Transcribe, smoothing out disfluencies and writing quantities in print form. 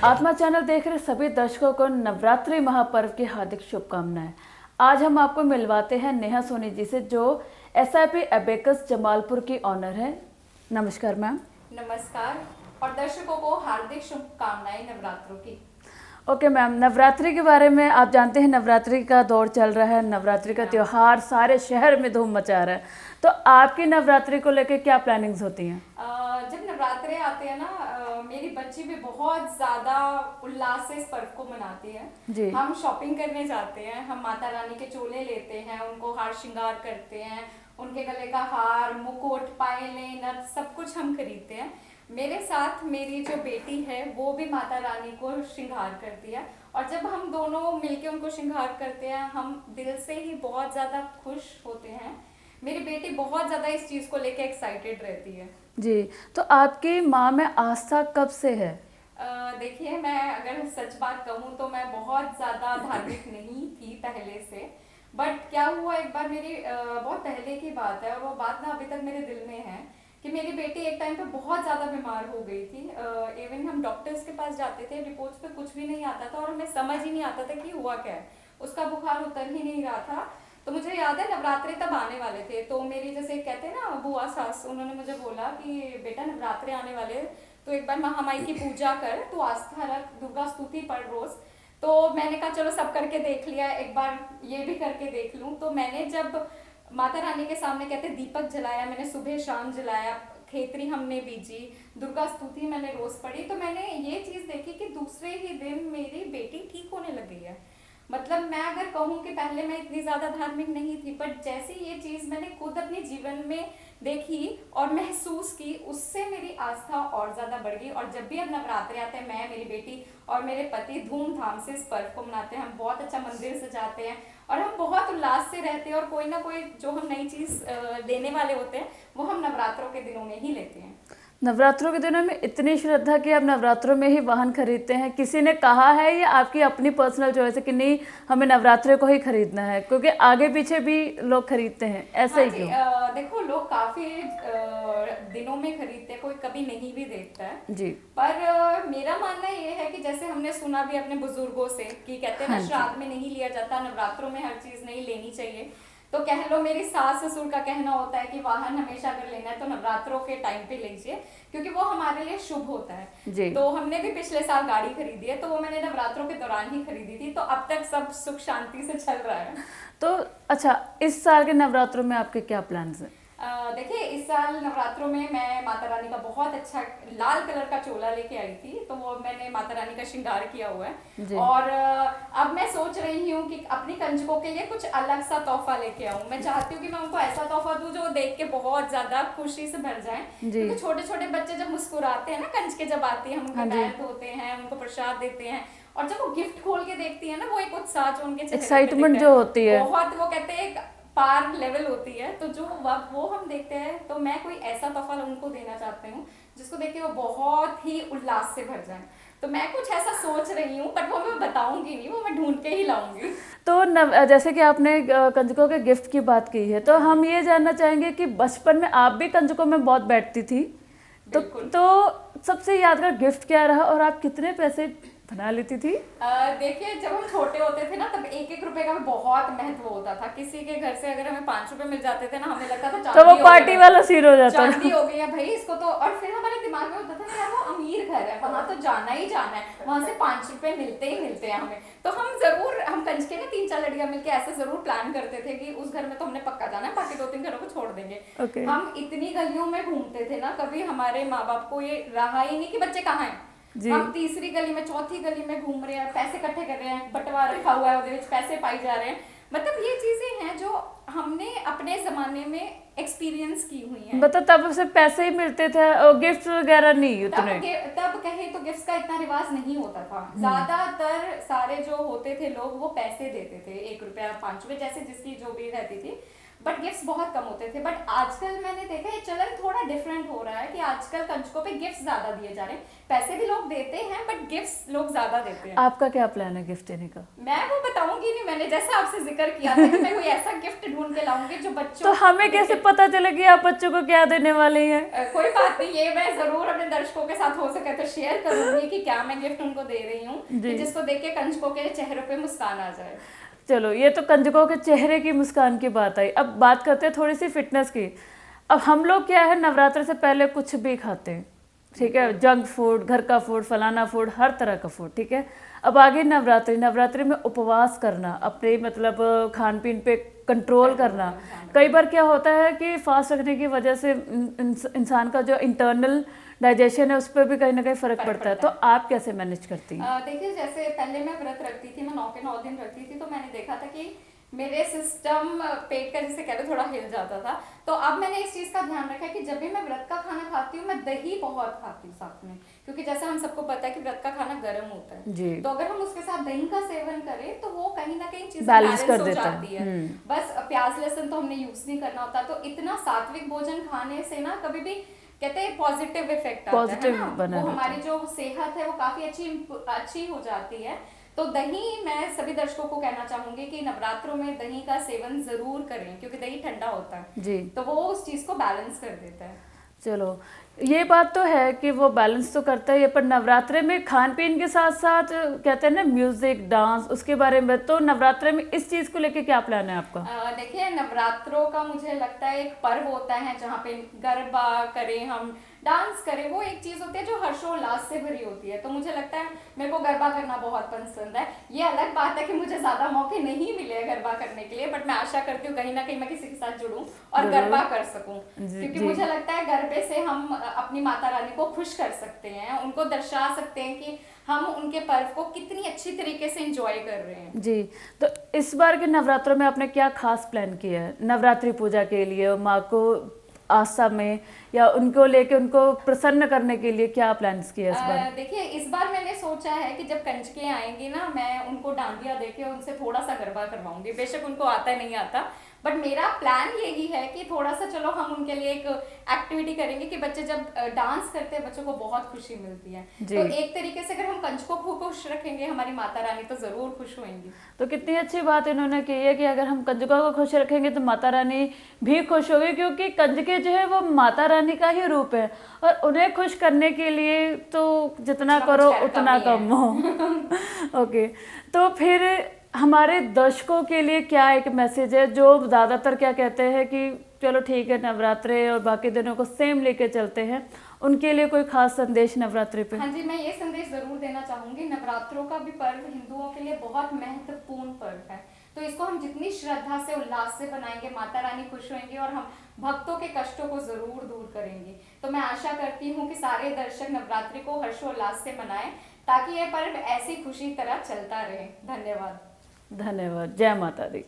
आत्मा चैनल देख रहे सभी दर्शकों को नवरात्रि महापर्व की हार्दिक शुभकामनाएं। आज हम आपको मिलवाते हैं नेहा सोनी जी से, जो SIP एबेकस जमालपुर की ऑनर है। नमस्कार मैम। नमस्कार और दर्शकों को हार्दिक शुभकामनाएं नवरात्रों की। ओके मैम, नवरात्रि के बारे में आप जानते हैं, नवरात्रि का दौर चल रहा है, नवरात्रि का त्योहार सारे शहर में धूम मचा रहा है, तो आपकी नवरात्रि को लेकर क्या प्लानिंग्स होती हैं? जब नवरात्रे आते हैं ना, मेरी बच्ची भी बहुत ज्यादा उल्लास से इस पर्व को मनाती है जी। हम शॉपिंग करने जाते हैं, हम माता रानी के चोले लेते हैं, उनको हार श्रृंगार करते हैं, उनके गले का हार, मुकुट, पायलें, नथ सब कुछ हम खरीदते हैं। मेरे साथ मेरी जो बेटी है वो भी माता रानी को श्रृंगार करती है, और जब हम दोनों मिलके उनको श्रृंगार करते हैं हम दिल से ही बहुत ज्यादा खुश होते हैं। मेरी बेटी बहुत ज्यादा इस चीज को लेके एक्साइटेड रहती है। जी, तो आपकी माँ में आस्था कब से है? देखिए, मैं अगर सच बात कहूँ तो मैं बहुत ज्यादा धार्मिक नहीं थी पहले से, बट क्या हुआ एक बार, मेरी बहुत पहले की बात है और वो बात ना अभी तक मेरे दिल में है कि मेरी बेटी एक टाइम पे बहुत ज्यादा बीमार हो गई थी। इवन हम डॉक्टर्स के पास जाते थे, रिपोर्ट्स पे कुछ भी नहीं आता था और हमें समझ ही नहीं आता था कि हुआ क्या है। उसका बुखार उतर ही नहीं रहा था। तो मुझे याद है नवरात्रे तब आने वाले थे, तो मेरी जैसे कहते हैं ना बुआ सास, उन्होंने मुझे बोला कि बेटा नवरात्रे आने वाले, तो एक बार महामाई की पूजा कर, तो आस्था रख, दुर्गा स्तुति पढ़ रोज। तो मैंने कहा चलो सब करके देख लिया, एक बार ये भी करके देख लूं। तो मैंने जब माता रानी के सामने कहते दीपक जलाया, मैंने सुबह शाम जलाया, खेतरी हमने बीजी, दुर्गा स्तुति मैंने रोज पढ़ी, तो मैंने ये चीज देखी कि दूसरे ही दिन मेरी बेटी ठीक होने लगी है। मतलब मैं अगर कहूँ कि पहले मैं इतनी ज्यादा धार्मिक नहीं थी, बट जैसे ये चीज मैंने खुद अपने जीवन में देखी और महसूस की, उससे मेरी आस्था और ज्यादा बढ़ गई। और जब भी अब नवरात्रे आते हैं, मैं, मेरी बेटी और मेरे पति धूमधाम से इस पर्व को मनाते हैं। हम बहुत अच्छा मंदिर सजाते हैं और हम बहुत उल्लास से रहते हैं, और कोई ना कोई जो हम नई चीज लेने वाले होते हैं वो हम नवरात्रों के दिनों में ही लेते हैं। नवरात्रों के दिनों में इतनी श्रद्धा कि आप नवरात्रों में ही वाहन खरीदते हैं, किसी ने कहा है या आपकी अपनी पर्सनल चॉइस है कि नहीं हमें नवरात्रे को ही खरीदना है, क्योंकि आगे पीछे भी लोग खरीदते हैं, ऐसा ही क्यों? देखो, लोग काफी दिनों में खरीदते हैं, कोई कभी नहीं भी देखता है जी। पर मेरा मानना ये है कि जैसे हमने सुना भी अपने बुजुर्गों से कि कहते हैं ना, श्राद्ध में नहीं लिया जाता, नवरात्रों में हर चीज नहीं लेनी चाहिए। तो कह लो, मेरी सास ससुर का कहना होता है कि वाहन हमेशा अगर लेना है तो नवरात्रों के टाइम पे लीजिए, क्योंकि वो हमारे लिए शुभ होता है जी। तो हमने भी पिछले साल गाड़ी खरीदी है, तो वो मैंने नवरात्रों के दौरान ही खरीदी थी, तो अब तक सब सुख शांति से चल रहा है। तो अच्छा, इस साल के नवरात्रों में आपके क्या प्लान्स हैं? देखिए, इस साल नवरात्रों में मैं माता रानी का बहुत अच्छा लाल कलर का चोला लेके आई थी, तो वो मैंने माता रानी का श्रृंगार किया हुआ है। और अब मैं सोच रही हूँ कि अपनी कंजकों के लिए कुछ अलग सा तोहफा लेके आऊँ। मैं चाहती हूँ कि मैं उनको ऐसा तोहफा दूँ जो देख के बहुत ज्यादा खुशी से भर जाए, क्योंकि छोटे छोटे बच्चे जब मुस्कुराते हैं ना, कंजके जब आती है, हम उनके पैर धोते हैं, उनको प्रसाद देते हैं, और जब वो गिफ्ट खोल के देखती है ना, वो एक उत्साह जो उनके एक्साइटमेंट जो होती है, बहुत, वो कहते हैं एक पार लेवल होती है, तो जो वो हम देखते हैं, तो मैं कोई ऐसा तोहफा उनको देना चाहती हूँ जिसको देख के वो बहुत ही उल्लास से भर जाए। तो मैं कुछ ऐसा सोच रही हूँ, बट वो मैं बताऊंगी नहीं, वो मैं ढूंढ के ही लाऊंगी। तो जैसे कि आपने कंजकों के गिफ्ट की बात की है, तो हम ये जानना चाहेंगे कि बचपन में आप भी कंजकों में बहुत बैठती थी, तो सबसे यादगार गिफ्ट क्या रहा और आप कितने पैसे बना लेती थी? देखिए, जब हम छोटे होते थे ना, तब 1-1 रुपए का भी बहुत महत्व होता था। किसी के घर से अगर हमें 5 रुपए मिल जाते थे ना, हमें लगता था तो वो पार्टी वाला सीन हो जाता था, चांदी हो गई है भाई इसको तो। और फिर हमारे दिमाग में होता था यार, वो अमीर घर है, वहां तो जाना ही जाना है, वहां से 5 रुपए मिलते ही मिलते हैं हमें। तो हम कंजके में 3-4 लड़कियां मिलकर ऐसे जरूर प्लान करते थे कि उस घर में तो हमने पक्का जाना है, बाकी 2-3 घरों को छोड़ देंगे। हम इतनी गलियों में घूमते थे ना, कभी हमारे माँ बाप को ये रहा ही नहीं कि बच्चे कहाँ हैं। हम तीसरी गली में, चौथी गली में घूम रहे हैं, पैसे इकट्ठे कर रहे हैं, बटवा रखा हुआ है, उसके बीच पैसे पाई जा रहे हैं। मतलब ये चीजें हैं जो हमने अपने जमाने में एक्सपीरियंस की हुई हैं। मतलब तब से पैसे ही मिलते थे और गिफ्ट वगैरह नहीं उतने। तब कहे तो गिफ्ट का इतना रिवाज नहीं होता था। ज्यादातर सारे जो होते थे लोग वो पैसे देते थे, 1 रुपया 5 रुपए, जैसे जिसकी जो भी रहती थी, बट गिफ्ट्स बहुत कम होते थे। बट आजकल मैंने देखा ये चलन थोड़ा थोड़ा डिफरेंट हो रहा है कि आजकल कंजकों पे गिफ्ट ज्यादा दिए जा रहे हैं। पैसे भी लोग देते हैं बट गिफ्ट लोग ज्यादा देते हैं। आपका क्या प्लान है गिफ्ट देने का? मैं वो बताऊंगी नहीं, मैंने जैसा आपसे जिक्र किया था कि मैं कोई ऐसा गिफ्ट ढूंढ के लाऊंगी जो बच्चों तो हमें कैसे पता चले कि आप बच्चों को क्या देने वाली हैं? कोई बात नहीं, ये मैं जरूर अपने दर्शकों के साथ हो सके तो शेयर करूंगी कि क्या मैं गिफ्ट उनको दे रही हूँ, कि जिसको देख के कंजकों के चेहरे पे मुस्कान आ जाए। चलो, ये तो कंजकों के चेहरे की मुस्कान की बात आई। अब बात करते हैं थोड़ी सी फिटनेस की। अब हम लोग क्या है, नवरात्र से पहले कुछ भी खाते हैं, ठीक है, जंक फूड, घर का फूड, फलाना फूड, हर तरह का फूड, ठीक है। अब आगे नवरात्रि, नवरात्रि में उपवास करना, अपने मतलब खान पीन पे कंट्रोल करना। कई बार क्या होता है कि फास्ट रखने की वजह से इंसान का जो इंटरनल डाइजेशन है उस पर भी कहीं ना कहीं फर्क पड़ता है। तो आप कैसे मैनेज करती हैं? देखिए, जैसे पहले मैं व्रत रखती थी, मैं 9 के 9 दिन रखती थी, तो मैंने देखा था कि मेरे सिस्टम पेट का जिसे कहते थोड़ा हिल जाता था। तो अब मैंने इस चीज का ध्यान रखा है कि जब भी मैं व्रत का खाना खाती हूँ, मैं दही बहुत खाती हूँ साथ में, क्योंकि जैसा हम सबको पता है कि व्रत का खाना गर्म होता है जी। तो अगर हम उसके साथ दही का सेवन करें तो वो कहीं ना कहीं चीजें बैलेंस बैलेंस कर हो देता जाती है। बस प्याज लहसुन तो हमने यूज नहीं करना होता। तो इतना सात्विक भोजन खाने से ना कभी भी कहते हैं पॉजिटिव इफेक्ट आता है ना, वो हमारी जो सेहत है वो काफी अच्छी हो जाती है। तो दही, मैं सभी दर्शकों को कहना चाहूंगी कि नवरात्रों में दही का सेवन जरूर करें, क्योंकि दही ठंडा होता है जी, तो वो उस चीज को बैलेंस कर देता है। चलो, ये बात तो है कि वो बैलेंस तो करता है, पर नवरात्रे में खान पीन के साथ साथ कहते हैं ना म्यूजिक, डांस, उसके बारे में, तो नवरात्रे में इस चीज को लेके क्या प्लान है आपका? देखिए, नवरात्रों का मुझे लगता है एक पर्व होता है जहाँ पे गरबा करें, हम डांस करें, वो एक चीज होती है जो हर्षोल्लास से भरी होती है। तो मुझे लगता है मेरे को गरबा करना बहुत पसंद है। ये अलग बात है कि मुझे ज्यादा मौके नहीं मिले गरबा करने के लिए, बट मैं आशा करती हूँ कहीं ना कहीं मैं किसी के साथ जुड़ूं और गरबा कर सकूं, क्योंकि मुझे लगता है गरबे से हम अपनी माता रानी को खुश कर सकते हैं, उनको दर्शा सकते हैं कि हम उनके पर्व को कितनी अच्छी तरीके से एंजॉय कर रहे हैं। जी, तो इस बार के नवरात्रों में आपने क्या खास प्लान किया है नवरात्रि पूजा के लिए, माँ को आस्था में, या उनको लेके उनको प्रसन्न करने के लिए क्या प्लान्स किया इस बार? देखिए, इस बार मैंने सोचा है कि जब कंजके आएंगी ना, मैं उनको डांडिया देके उनसे थोड़ा सा गरबा करवाऊंगी। बेशक उनको आता नहीं आता, बट मेरा प्लान यही है कि थोड़ा सा चलो हम उनके लिए एक एक्टिविटी करेंगे कि बच्चे जब डांस करते हैं बच्चों को बहुत खुशी मिलती है। तो एक तरीके से अगर हम कंजकों को खुश रखेंगे, हमारी माता रानी तो जरूर खुश होंगी। तो कितनी अच्छी बात इन्होंने की है कि अगर हम कंजकों को खुश रखेंगे तो माता रानी भी खुश होगी, क्योंकि कंजके जो है वो माता रानी का ही रूप है, और उन्हें खुश करने के लिए तो जितना करो उतना कम हो। ओके, तो फिर हमारे दर्शकों के लिए क्या एक मैसेज है, जो ज़्यादातर क्या कहते हैं कि चलो ठीक है नवरात्रे और बाकी दिनों को सेम लेके चलते हैं, उनके लिए कोई खास संदेश नवरात्रि पे? हाँ जी, मैं ये संदेश जरूर देना चाहूंगी। नवरात्रों का भी पर्व हिंदुओं के लिए बहुत महत्वपूर्ण पर्व है, तो इसको हम जितनी श्रद्धा से, उल्लास से बनाएंगे, माता रानी खुश होंगे और हम भक्तों के कष्टों को जरूर दूर करेंगे। तो मैं आशा करती हूँ कि सारे दर्शक नवरात्रि को हर्षोल्लास से मनाएं, ताकि ये पर्व ऐसी खुशी तरह चलता रहे। धन्यवाद। धन्यवाद। जय माता दी।